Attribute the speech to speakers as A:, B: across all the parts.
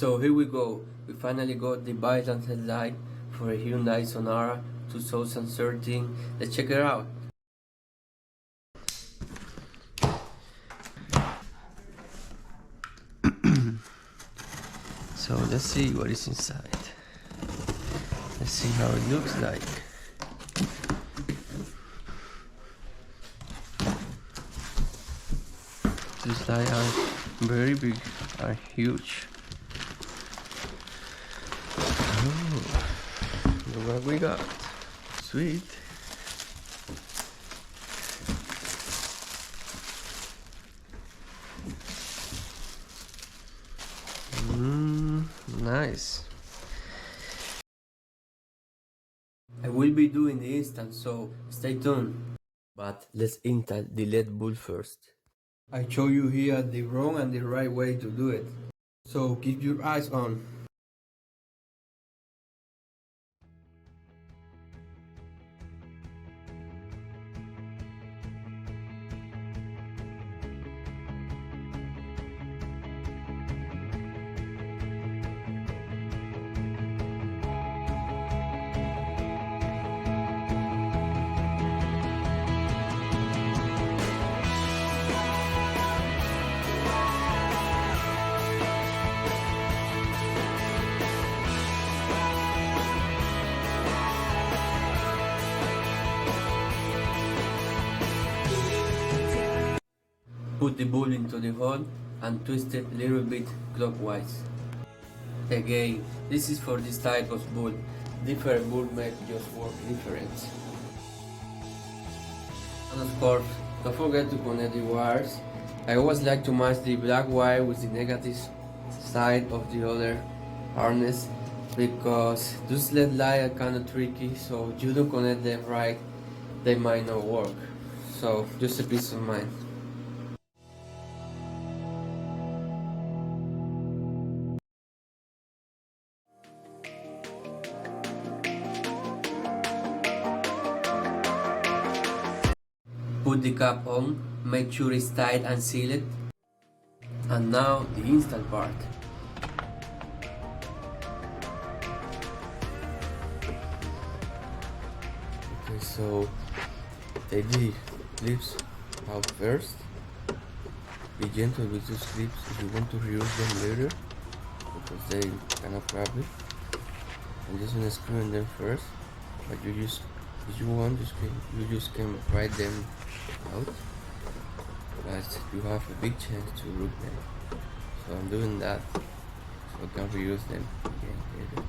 A: So here we go. We finally got the Vland headlight for a Hyundai Sonata 2013. Let's check it out. So let's see what is inside. Let's see how it looks like. These lights are very big, are huge. Oh, look what we got. Sweet. Nice. I will be doing the instant, so stay tuned. But let's install the LED bulb first. I show you here the wrong and the right way to do it. So keep your eyes on. Put the bulb into the hole and twist it a little bit clockwise. Again, this is for this type of bulb. Different bulb make just work different. And of course, don't forget to connect the wires. I always like to match the black wire with the negative side of the other harness because those LED lights are kind of tricky, so if you don't connect them right, they might not work. So just a peace of mind. Put the cap on, make sure it's tight and sealed. And now the install part. Okay, so take the clips out first. Be gentle with those clips if you want to reuse them later because they kind of crappy. I'm just gonna screw in them first, but if you want, you just can write them out, but you have a big chance to root them. So I'm doing that so I can reuse them again later.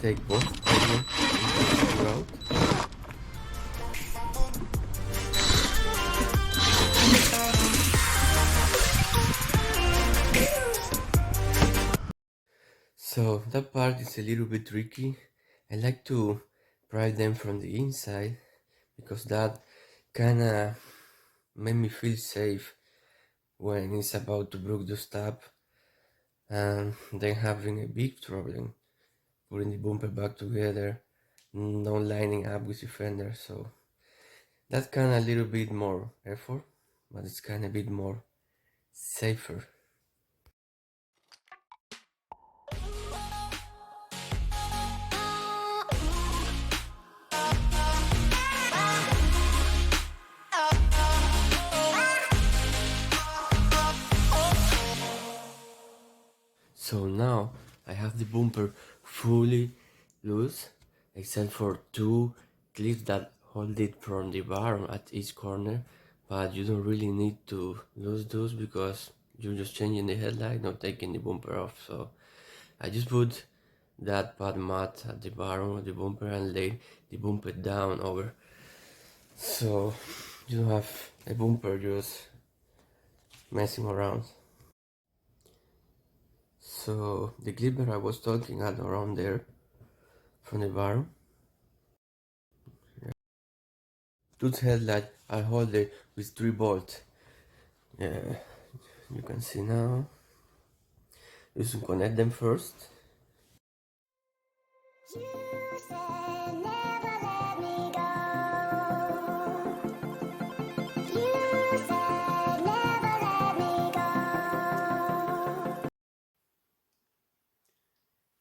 A: Take both out. So that part is a little bit tricky. I like to pry them from the inside because that kinda made me feel safe when it's about to break the tab and then having a big problem putting the bumper back together, not lining up with the fender. So that's kind of a little bit more effort, but it's kind of a bit more safer. So now I have the bumper fully loose except for two clips that hold it from the bar at each corner, but you don't really need to lose those because you're just changing the headlight, not taking the bumper off. So I just put that pad mat at the bottom of the bumper and lay the bumper down over, so you don't have a bumper just messing around. So the clip that I was talking at around there from the bottom, those headlight are holded with 3 bolts. Yeah, you can see now. You should connect them first.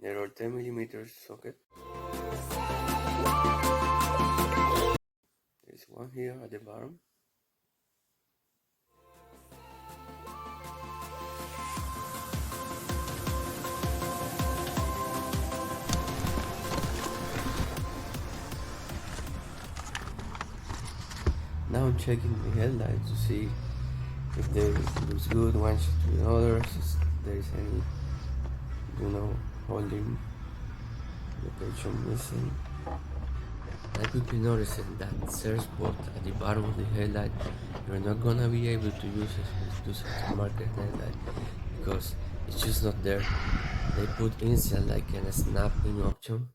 A: There are 10mm socket. There's one here at the bottom. Now I'm checking the headlight to see if they looks good, one shot to the other, if there is any, holding location missing. I quickly noticed that search bolt at the bottom of the headlight, you're not gonna be able to use it with this aftermarket headlight because it's just not there. They put inside like a snapping option.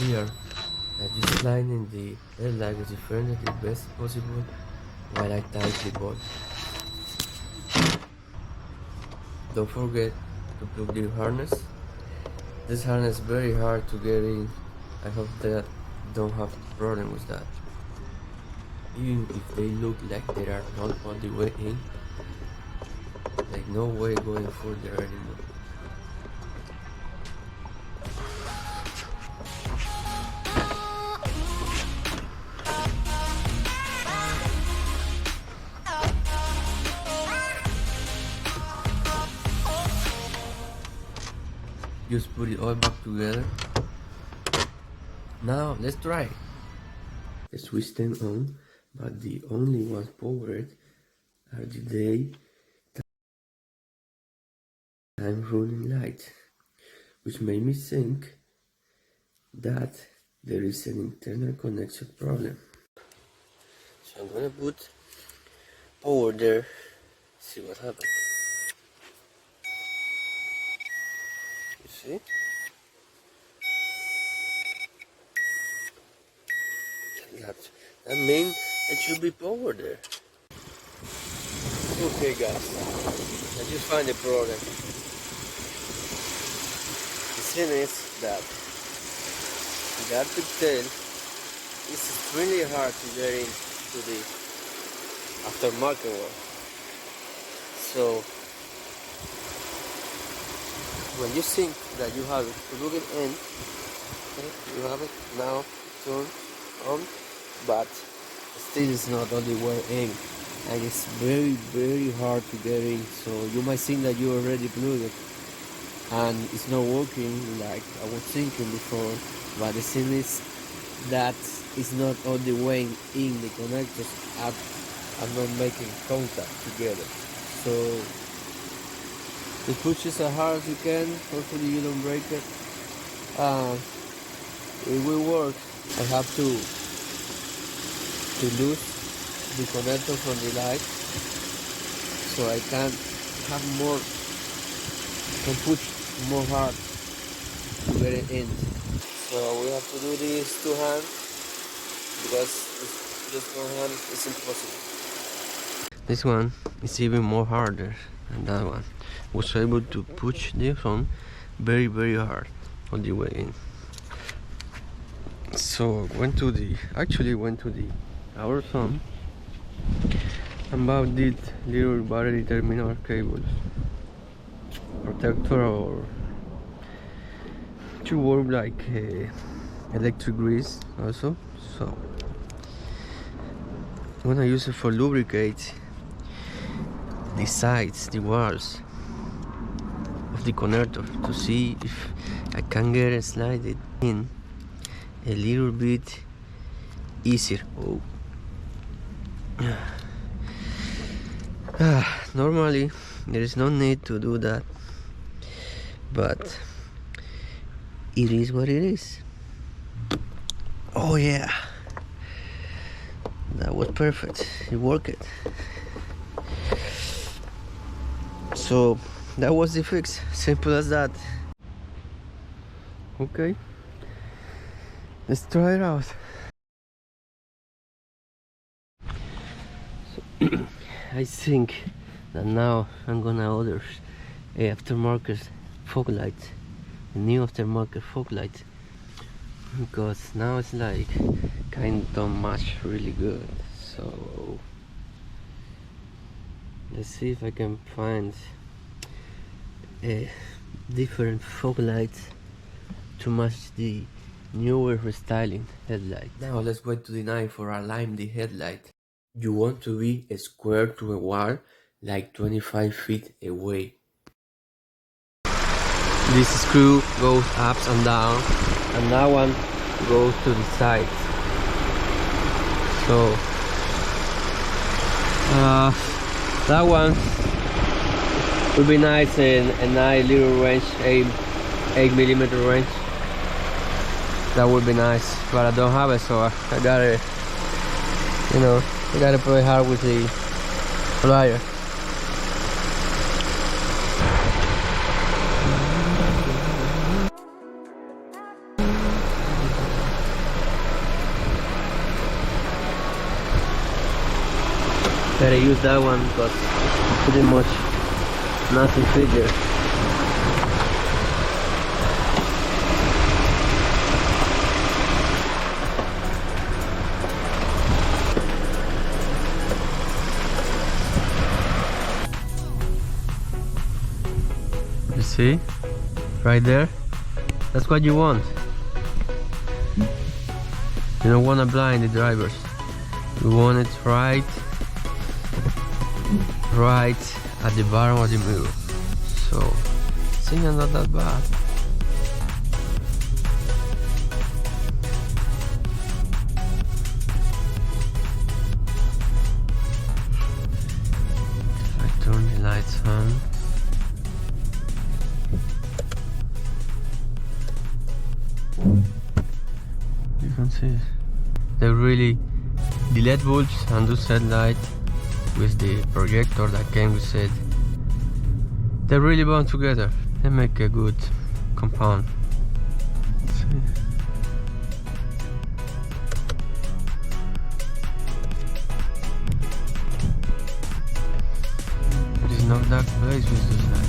A: Here, I just line in the headlight with the furnace the best possible while I tighten the bolt. Don't forget to plug the harness. This harness is very hard to get in. I hope that don't have a problem with that. Even if they look like they are not all the way in, like no way going further anymore. Just put it all back together. Now let's try. The switch them on, but the only ones powered are the day time running light, which made me think that there is an internal connection problem. So I'm gonna put power there, see what happens. You see? That means it should be power there. Okay guys, I just find a problem. The thing is that the Arctic tail is extremely hard to get into the aftermarket one. So when you think that you have it, plug it in, okay, you have it now, turn on, but still it's not all the way in, and it's very hard to get in. So you might think that you already plugged it and it's not working like I was thinking before, but the thing is that it's not all the way in. The connectors are not making contact together. So just push it as hard as you can, hopefully you don't break it. It will work. I have to lose the connector from the light so I can have more, can push more hard to get it in. So we have to do this two hands because just one hand is impossible. This one is even more harder. and that one. Was able to push this on very hard all the way in. So went to the our son and bought this little battery terminal cables protector or to work like electric grease also. So I'm gonna use it for lubricate the sides, the walls of the connector to see if I can get it slided in a little bit easier. Oh. Normally there is no need to do that, but it is what it is. Oh yeah, that was perfect. It worked. So that was the fix. Simple as that. Okay, let's try it out. So, I think that now I'm gonna order a aftermarket fog light, a new aftermarket fog light, because now it's like kind of don't match really good. So let's see if I can find a different fog light to match the newer restyling headlight. Now let's wait to the night for align the headlight. You want to be square to a wall, like 25 feet away. This screw goes up and down, and that one goes to the sides. So that one would be nice in a nice little range, 8mm range. That would be nice, but I don't have it, so I gotta, I gotta play hard with the plier. Gotta use that one because it's pretty much nothing figure. You see? Right there? That's what you want. You don't want to blind the drivers. You want it right at the bottom of the mirror. So, things are not that bad. If I turn the lights on, you can see they're really, the LED bulbs and those headlight with the projector that came with it, they're really bound together. They make a good compound. See? There is no dark place with this light.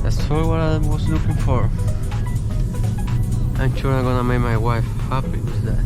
A: That's all what I was looking for. I'm sure I'm gonna make my wife happy with that.